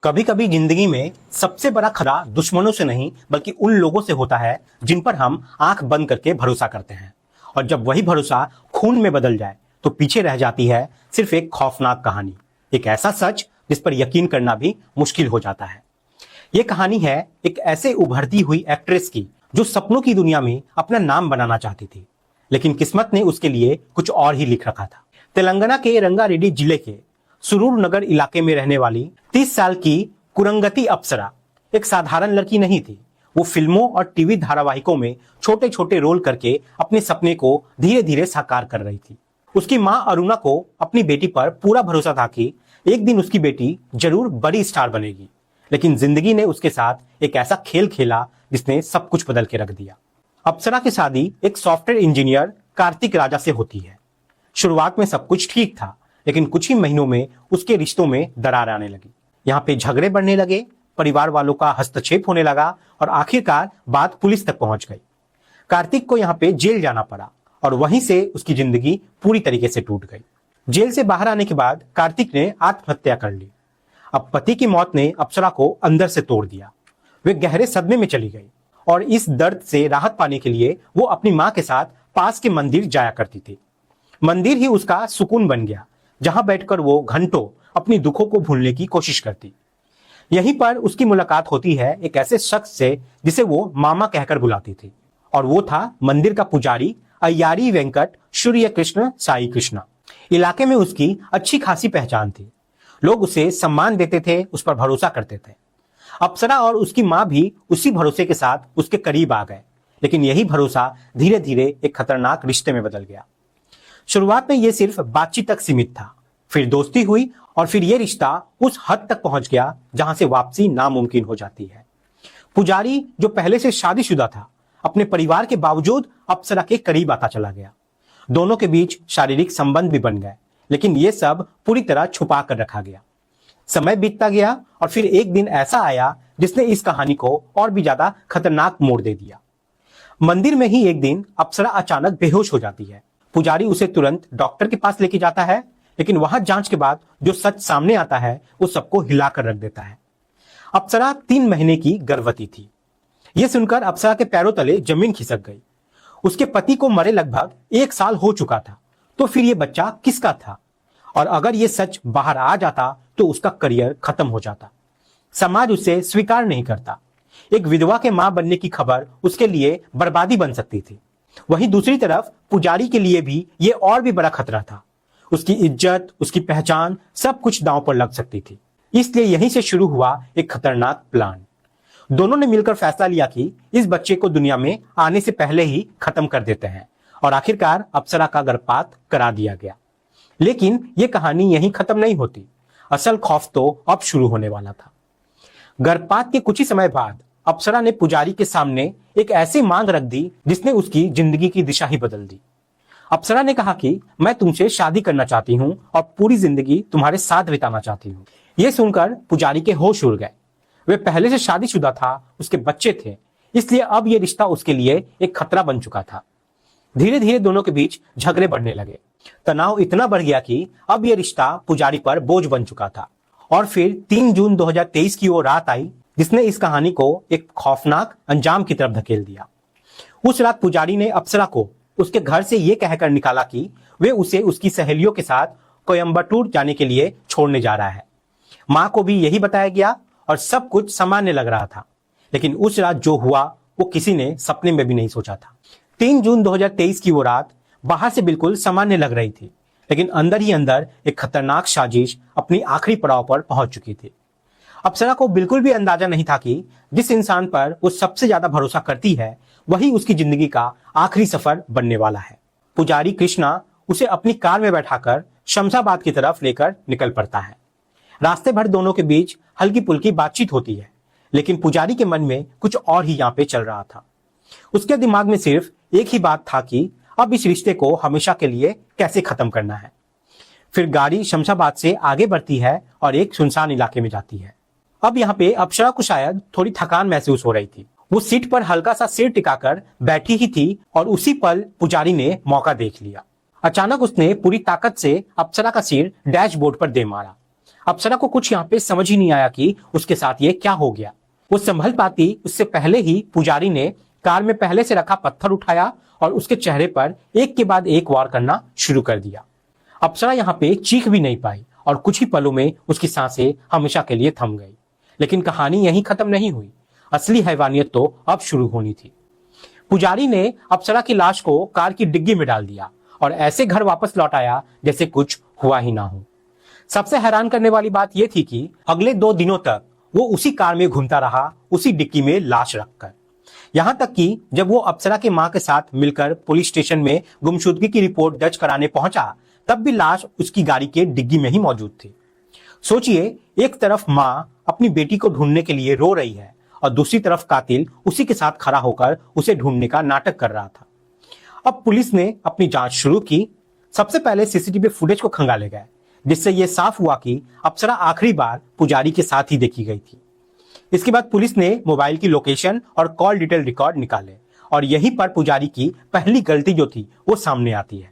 कभी कभी जिंदगी में सबसे बड़ा खतरा दुश्मनों से नहीं बल्कि उन लोगों से होता है जिन पर हम आंख बंद करके भरोसा करते हैं। और जब वही भरोसा खून में बदल जाए तो पीछे रह जाती है सिर्फ एक खौफनाक कहानी, एक ऐसा सच जिस पर यकीन करना भी मुश्किल हो जाता है। ये कहानी है एक ऐसे उभरती हुई एक्ट्रेस की जो सपनों की दुनिया में अपना नाम बनाना चाहती थी, लेकिन किस्मत ने उसके लिए कुछ और ही लिख रखा था। तेलंगाना के रंगारेड्डी जिले के सुरूर नगर इलाके में रहने वाली 30 साल की कुरंगती अप्सरा एक साधारण लड़की नहीं थी। वो फिल्मों और टीवी धारावाहिकों में छोटे छोटे रोल करके अपने सपने को धीरे धीरे साकार कर रही थी। उसकी मां अरुणा को अपनी बेटी पर पूरा भरोसा था कि एक दिन उसकी बेटी जरूर बड़ी स्टार बनेगी, लेकिन जिंदगी ने उसके साथ एक ऐसा खेल खेला जिसने सब कुछ बदल के रख दिया। अप्सरा की शादी एक सॉफ्टवेयर इंजीनियर कार्तिक राजा से होती है। शुरुआत में सब कुछ ठीक था, लेकिन कुछ ही महीनों में उसके रिश्तों में दरार आने लगी। यहाँ पे झगड़े बढ़ने लगे, परिवार वालों का हस्तक्षेप होने लगा और आखिरकार बात पुलिस तक पहुंच गई। कार्तिक को यहाँ पे जेल जाना पड़ा और वहीं से उसकी जिंदगी पूरी तरीके से टूट गई। जेल से बाहर आने के बाद कार्तिक ने आत्महत्या कर ली। अब पति की मौत ने अप्सरा को अंदर से तोड़ दिया। वे गहरे सदमे में चली गई और इस दर्द से राहत पाने के लिए वो अपनी मां के साथ पास के मंदिर जाया करती थी। मंदिर ही उसका सुकून बन गया, जहां बैठकर वो घंटों अपनी दुखों को भूलने की कोशिश करती। यहीं पर उसकी मुलाकात होती है एक ऐसे शख्स से जिसे वो मामा कहकर बुलाती थी, और वो था मंदिर का पुजारी अय्यारी वेंकट सूर्य कृष्ण साई कृष्णा। इलाके में उसकी अच्छी खासी पहचान थी। लोग उसे सम्मान देते थे, उस पर भरोसा करते थे। अप्सरा और उसकी मां भी उसी भरोसे के साथ उसके करीब आ गए, लेकिन यही भरोसा धीरे धीरे एक खतरनाक रिश्ते में बदल गया। शुरुआत में यह सिर्फ बातचीत तक सीमित था, फिर दोस्ती हुई और फिर यह रिश्ता उस हद तक पहुंच गया जहां से वापसी नामुमकिन हो जाती है। पुजारी, जो पहले से शादीशुदा था, अपने परिवार के बावजूद अप्सरा के करीब आता चला गया। दोनों के बीच शारीरिक संबंध भी बन गए, लेकिन यह सब पूरी तरह छुपा कर रखा गया। समय बीतता गया और फिर एक दिन ऐसा आया जिसने इस कहानी को और भी ज्यादा खतरनाक मोड़ दे दिया। मंदिर में ही एक दिन अप्सरा अचानक बेहोश हो जाती है। पुजारी उसे तुरंत डॉक्टर के पास लेके जाता है, लेकिन वहां जांच के बाद जो सच सामने आता है वो सबको हिलाकर रख देता है। अप्सरा 3 महीने की गर्भवती थी। यह सुनकर अप्सरा के पैरों तले जमीन खिसक गई। उसके पति को मरे लगभग 1 साल हो चुका था, तो फिर यह बच्चा किसका था? और अगर यह सच बाहर आ जाता तो उसका करियर खत्म हो जाता। समाज उसे स्वीकार नहीं करता। एक विधवा के मां बनने की खबर उसके लिए बर्बादी बन सकती थी। वहीं दूसरी तरफ पुजारी के लिए भी यह और भी बड़ा खतरा था। उसकी इज्जत, उसकी पहचान, सब कुछ दांव पर लग सकती थी। इसलिए यहीं से शुरू हुआ एक खतरनाक प्लान। दोनों ने मिलकर फैसला लिया कि इस बच्चे को दुनिया में आने से पहले ही खत्म कर देते हैं, और आखिरकार अप्सरा का गर्भपात करा दिया गया। लेकिन यह कहानी यहीं खत्म नहीं होती। असल खौफ तो अब शुरू होने वाला था। गर्भपात के कुछ ही समय बाद अप्सरा ने पुजारी के सामने एक ऐसी मांग रख दी जिसने उसकी जिंदगी की दिशा ही बदल दी। अप्सरा ने कहा कि मैं तुमसे शादी करना चाहती हूं और पूरी जिंदगी तुम्हारे साथ बिताना चाहती हूं। यह सुनकर पुजारी के होश उड़ गए। वे पहले से शादीशुदा था, उसके बच्चे थे, इसलिए अब यह रिश्ता उसके लिए एक खतरा बन चुका था। धीरे धीरे दोनों के बीच झगड़े बढ़ने लगे। तनाव इतना बढ़ गया कि अब यह रिश्ता पुजारी पर बोझ बन चुका था। और फिर 3 जून 2023 की वो रात आई जिसने इस कहानी को एक खौफनाक अंजाम की तरफ धकेल दिया। उस रात पुजारी ने अप्सरा को उसके घर से यह कहकर निकाला कि वे उसे उसकी सहेलियों के साथ कोयम्बटूर जाने के लिए छोड़ने जा रहा है। मां को भी यही बताया गया और सब कुछ सामान्य लग रहा था। लेकिन उस रात जो हुआ वो किसी ने सपने में भी नहीं सोचा था। 3 जून 2023 की वो रात बाहर से बिल्कुल सामान्य लग रही थी, लेकिन अंदर ही अंदर एक खतरनाक साजिश अपनी आखिरी पड़ाव पर पहुंच चुकी थी। अप्सरा को बिल्कुल भी अंदाजा नहीं था कि जिस इंसान पर वो सबसे ज्यादा भरोसा करती है वही उसकी जिंदगी का आखिरी सफर बनने वाला है। पुजारी कृष्णा उसे अपनी कार में बैठाकर शमशाबाद की तरफ लेकर निकल पड़ता है। रास्ते भर दोनों के बीच हल्की पुल्की बातचीत होती है, लेकिन पुजारी के मन में कुछ और ही यहाँ पे चल रहा था। उसके दिमाग में सिर्फ एक ही बात था कि अब इस रिश्ते को हमेशा के लिए कैसे खत्म करना है। फिर गाड़ी शमशाबाद से आगे बढ़ती है और एक सुनसान इलाके में जाती है। अब यहाँ पे अप्सरा को शायद थोड़ी थकान महसूस हो रही थी। वो सीट पर हल्का सा सिर टिकाकर बैठी ही थी और उसी पल पुजारी ने मौका देख लिया। अचानक उसने पूरी ताकत से अप्सरा का सिर डैशबोर्ड पर दे मारा। अप्सरा को कुछ यहाँ पे समझ ही नहीं आया कि उसके साथ ये क्या हो गया। वो संभल पाती उससे पहले ही पुजारी ने कार में पहले से रखा पत्थर उठाया और उसके चेहरे पर एक के बाद एक वार करना शुरू कर दिया। अप्सरा यहाँ पे चीख भी नहीं पाई और कुछ ही पलों में उसकी सांसें हमेशा के लिए थम गई। लेकिन कहानी यहीं खत्म नहीं हुई, असली हैवानियत तो अब शुरू होनी थी। पुजारी ने अप्सरा की लाश को कार की डिग्गी में डाल दिया और ऐसे घर वापस लौट आया जैसे कुछ हुआ ही ना हो। सबसे हैरान करने वाली बात यह थी कि अगले 2 दिनों तक वो उसी कार में घूमता रहा, उसी डिक्की में लाश रखकर। यहां तक कि जब वो अप्सरा के मां के साथ मिलकर पुलिस स्टेशन में गुमशुदगी की रिपोर्ट दर्ज कराने पहुंचा, तब भी लाश उसकी गाड़ी के डिग्गी में ही मौजूद थी। सोचिए, एक तरफ मां अपनी बेटी को ढूंढने के लिए रो रही है और दूसरी तरफ कातिल उसी के साथ खड़ा होकर उसे ढूंढने का नाटक कर रहा था। अब पुलिस ने अपनी जांच शुरू की। सबसे पहले सीसीटीवी फुटेज को खंगाले गए, जिससे यह साफ हुआ कि अप्सरा आखिरी बार पुजारी के साथ ही देखी गई थी। इसके बाद पुलिस ने मोबाइल की लोकेशन और कॉल डिटेल रिकॉर्ड निकाले और यहीं पर पुजारी की पहली गलती जो थी वो सामने आती है।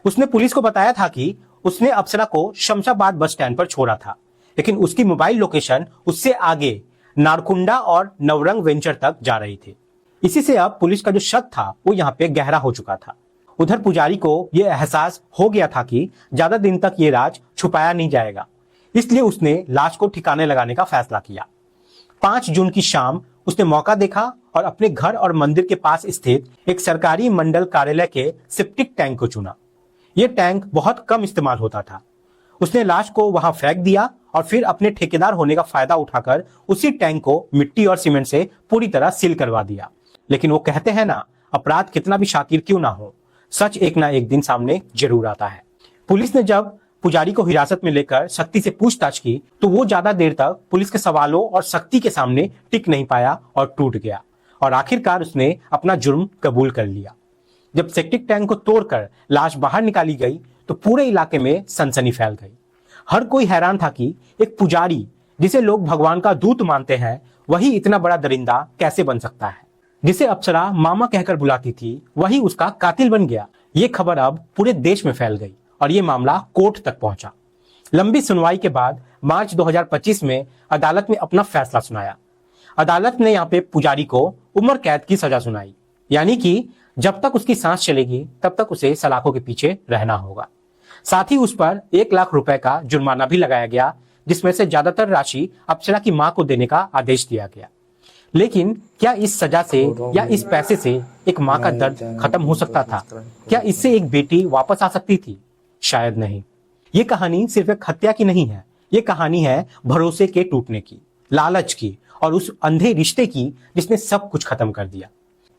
उसने पुलिस को बताया था कि उसने अप्सरा को शमशाबाद बस स्टैंड पर छोड़ा था, लेकिन उसकी मोबाइल लोकेशन उससे आगे नारकुंडा और नवरंग वेंचर तक जा रही थी। इसी से अब पुलिस का जो शक था वो यहाँ पे गहरा हो चुका था। उधर पुजारी को यह एहसास हो गया था कि ज्यादा दिन तक ये राज छुपाया नहीं जाएगा, इसलिए उसने लाश को ठिकाने लगाने का फैसला किया। 5 जून की शाम उसने मौका देखा और अपने घर और मंदिर के पास स्थित एक सरकारी मंडल कार्यालय के सेप्टिक टैंक को चुना। यह टैंक बहुत कम इस्तेमाल होता था। उसने लाश को वहां फेंक दिया और फिर अपने ठेकेदार होने का फायदा उठाकर उसी टैंक को मिट्टी और सीमेंट से पूरी तरह सील करवा दिया। लेकिन वो कहते हैं ना, अपराध कितना भी शातिर क्यों ना हो, सच एक ना एक दिन सामने जरूर आता है। पुलिस ने जब पुजारी को हिरासत में लेकर शक्ति से पूछताछ की तो वो ज्यादा देर तक पुलिस के सवालों और शक्ति के सामने टिक नहीं पाया और टूट गया और आखिरकार उसने अपना जुर्म कबूल कर लिया। जब सेप्टिक टैंक को तोड़कर लाश बाहर निकाली गई तो पूरे इलाके में सनसनी फैल गई। हर कोई हैरान था कि एक पुजारी जिसे लोग भगवान का दूत मानते हैं, वही इतना बड़ा दरिंदा कैसे बन सकता है। जिसे अप्सरा मामा कहकर बुलाती थी, वही उसका कातिल बन गया। ये खबर अब पूरे देश में फैल गई और ये मामला कोर्ट तक पहुंचा। लंबी सुनवाई के बाद मार्च 2025 में अदालत ने अपना फैसला सुनाया। अदालत ने यहाँ पे पुजारी को उम्र कैद की सजा सुनाई, यानी कि जब तक उसकी सांस चलेगी तब तक उसे सलाखों के पीछे रहना होगा। साथ ही उस पर 1 लाख रुपए का जुर्माना भी लगाया गया, जिसमें से ज्यादातर राशि अप्सरा की मां को देने का आदेश दिया गया। लेकिन क्या इस सजा से या इस पैसे से एक मां का दर्द खत्म हो सकता था? क्या इससे एक बेटी वापस आ सकती थी? शायद नहीं। ये कहानी सिर्फ एक हत्या की नहीं है, ये कहानी है भरोसे के टूटने की, लालच की और उस अंधे रिश्ते की जिसने सब कुछ खत्म कर दिया।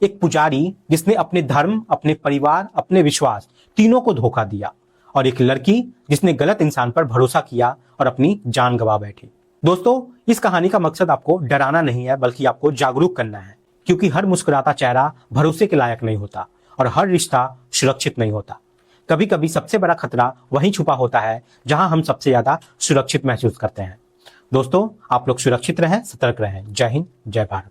एक पुजारी जिसने अपने धर्म, अपने परिवार, अपने विश्वास तीनों को धोखा दिया, और एक लड़की जिसने गलत इंसान पर भरोसा किया और अपनी जान गंवा बैठी। दोस्तों, इस कहानी का मकसद आपको डराना नहीं है, बल्कि आपको जागरूक करना है, क्योंकि हर मुस्कुराता चेहरा भरोसे के लायक नहीं होता और हर रिश्ता सुरक्षित नहीं होता। कभी कभी सबसे बड़ा खतरा वहीं छुपा होता है जहां हम सबसे ज्यादा सुरक्षित महसूस करते हैं। दोस्तों, आप लोग सुरक्षित रहें, सतर्क रहें। जय हिंद, जय भारत।